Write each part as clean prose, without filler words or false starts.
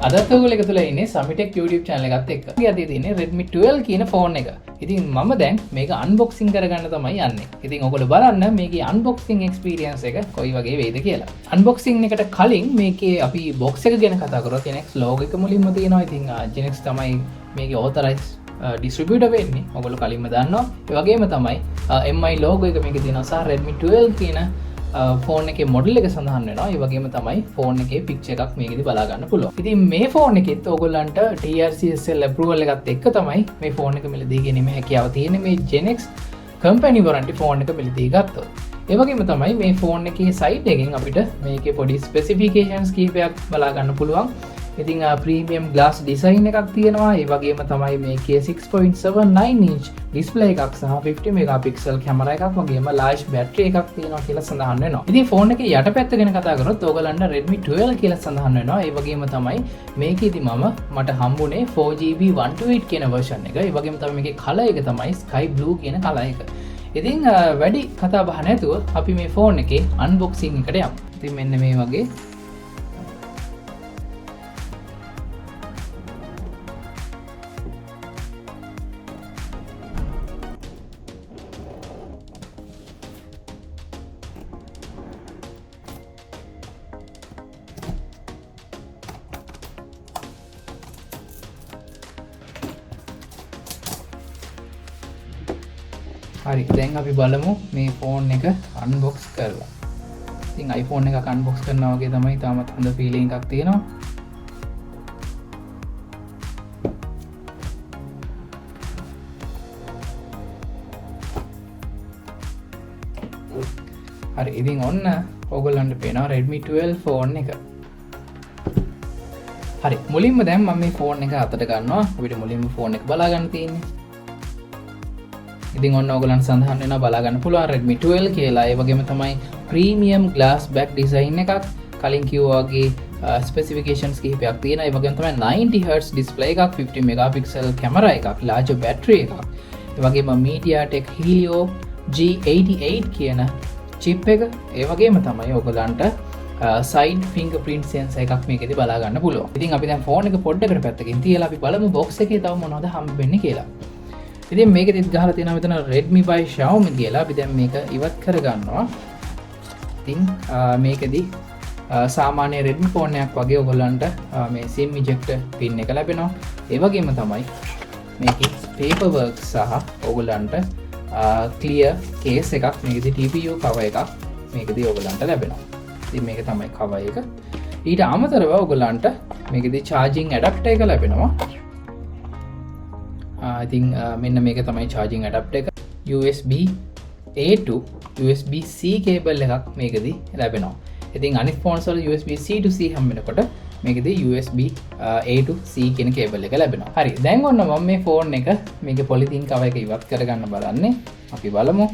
අදත් ඔයගොල්ලෝ එකතු වෙලා ඉන්නේ SAMI Tech YouTube channel එකත් එක්ක. අපි අද තියෙන්නේ Redmi 12 කියන ෆෝන් එක. ඉතින් මම දැන් මේක unboxing කරගන්න තමයි යන්නේ. ඉතින් ඔයගොල්ලෝ බලන්න මේකේ unboxing experience එක කොයි වගේ වෙයිද කියලා. unboxing එකට කලින් මේකේ අපි box එක ගැන කතා කරලා Genex logo එක මුලින්ම තියෙනවා. ඉතින් Genex තමයි මේකේ authorized distributor වෙන්නේ. ඔයගොල්ලෝ කලින්ම දන්නවා. ඒ වගේම තමයි MI logo එක මේකේ තියෙනවා සහ Redmi 12 කියන ෆෝන් එකේ මොඩල් එක සඳහන් වෙනවා. ඒ වගේම තමයි ෆෝන් එකේ පික්චර් එකක් මේකෙදි බලා ගන්න පුළුවන්. ඉතින් මේ ෆෝන් එකෙත් ඕගොල්ලන්ට TRCSL approval එකත් එක්ක තමයි මේ ෆෝන් එක මිලදී ගැනීම හැකියාව තියෙන්නේ. මේ Genex company warranty ෆෝන් එක මිලදී ගත්තොත්. ඒ වගේම තමයි මේ ෆෝන් එකේ side එකෙන් අපිට මේකේ පොඩි specifications කීපයක් බලා ගන්න පුළුවන්. ඉතින් ප්‍රීමියම් ග්ලාස් ඩිසයින් එකක් තියෙනවා. ඒ වගේම තමයි මේකේ 6.79 inch ඩිස්ප්ලේ එකක් සහ 50 මෙගාපික්සල් කැමරා එකක් වගේම large battery එකක් තියෙනවා කියලා සඳහන් වෙනවා. ඉතින් ෆෝන් එකේ යටපැත්ත ගැන කතා කරොත් ඕගලන්ට Redmi 12 කියලා සඳහන් වෙනවා. ඒ වගේම තමයි මේකේදී මට හම්බුනේ 4GB 128 කියන version එක. ඒ වගේම තමයි මේකේ color එක තමයි sky blue කියන color එක. ඉතින් වැඩි කතා බහ නැතුව අපි මේ ෆෝන් එකේ unboxing එකට යමු. ඉතින් මෙන්න මේ වගේ හරි දැන් අපි බලමු මේ ෆෝන් එක අන්බොක්ස් කරලා. ඉතින් iPhone එකක් අන්බොක්ස් කරනවා වගේ තමයි තාමත් හොඳ ෆීලිං එකක් තියෙනවා. හරි ඉතින් ඔන්න ඕගොල්ලන්ට පේනවා Redmi 12 ෆෝන් එක. හරි මුලින්ම දැන් මම මේ ෆෝන් එක අතට ගන්නවා. අපිට මුලින්ම ෆෝන් එක බලා ගන්න තියෙන්නේ. ඉතින් ඔන්න ඕගලන්ට සඳහන් වෙනවා බලා ගන්න පුළුවන් Redmi 12 කියලා. ඒ වගේම තමයි ප්‍රීමියම් ග්ලාස් බෑක් ඩිසයින් එකක්. කලින් කිව්වා වගේ ස්පෙસિෆිකේෂන්ස් කිහිපයක් තියෙනවා. ඒ වගේම තමයි 90 Hz ඩිස්ප්ලේ එකක්, 50 මෙගාපික්සල් කැමරා එකක්, large battery එකක්. ඒ වගේම MediaTek Helio G88 කියන chip එක. ඒ වගේම තමයි ඕගලන්ට side fingerprint sensor එකක් මේකෙදි බලා ගන්න පුළුවන්. ඉතින් අපි දැන් ෆෝන් එක පොඩ්ඩකට පැත්තකින් තියලා අපි බලමු box එකේ තව මොනවද හම්බෙන්නේ කියලා. ඉතින් මේකෙදිත් ගහලා තියෙනවා මෙතන Redmi by Xiaomi කියලා. අපි දැන් මේක ඉවත් කරගන්නවා. ඉතින් මේකෙදි සාමාන්‍ය Redmi ෆෝන් එකක් වගේ ඔයගොල්ලන්ට මේ SIM ejector pin එක ලැබෙනවා. ඒ වගේම තමයි මේකේ paperwork සහ ඔයගොල්ලන්ට clear case එකක් මේකෙදි TPU cover එකක් මේකෙදි ඔයගොල්ලන්ට ලැබෙනවා. ඉතින් මේක තමයි cover එක. ඊට අමතරව ඔයගොල්ලන්ට මේකෙදි charging adapter එක ලැබෙනවා. ඉතින් මෙන්න මේක තමයි charging adapter එක. USB A to USB C cable එකක් මේකෙදි ලැබෙනවා. ඉතින් අනිත් phones වල USB C to C හැම වෙනකොට මේකෙදි USB A to C කියන cable එක ලැබෙනවා. හරි දැන් ඔන්න මම මේ phone එක මේකේ polythene cover එක ඉවත් කරගන්න බලන්නේ. අපි බලමු.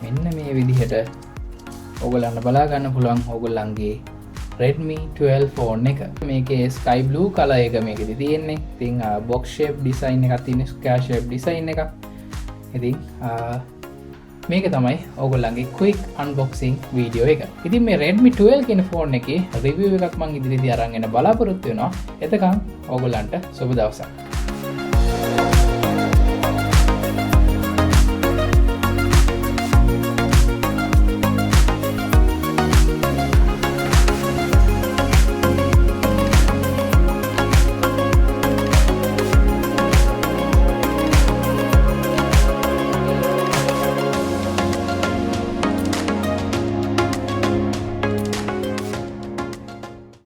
මෙන්න මේ විදිහට ඕගොල්ලන්ට බලා ගන්න පුළුවන් ඕගොල්ලන්ගේ Redmi 12 ෆෝන් එක. මේකේ sky blue color එක මේකෙදි තියෙන්නේ. ඉතින් box shape design එකක් තියෙන square shape design එකක්. ඉතින් මේක තමයි ඕගොල්ලන්ගේ quick unboxing video එක. ඉතින් මේ Redmi 12 කියන ෆෝන් එකේ review එකක් මම ඉදිරියේදී අරන් එන්න බලාපොරොත්තු වෙනවා. එතකන් ඕගොල්ලන්ට සුබ දවසක්.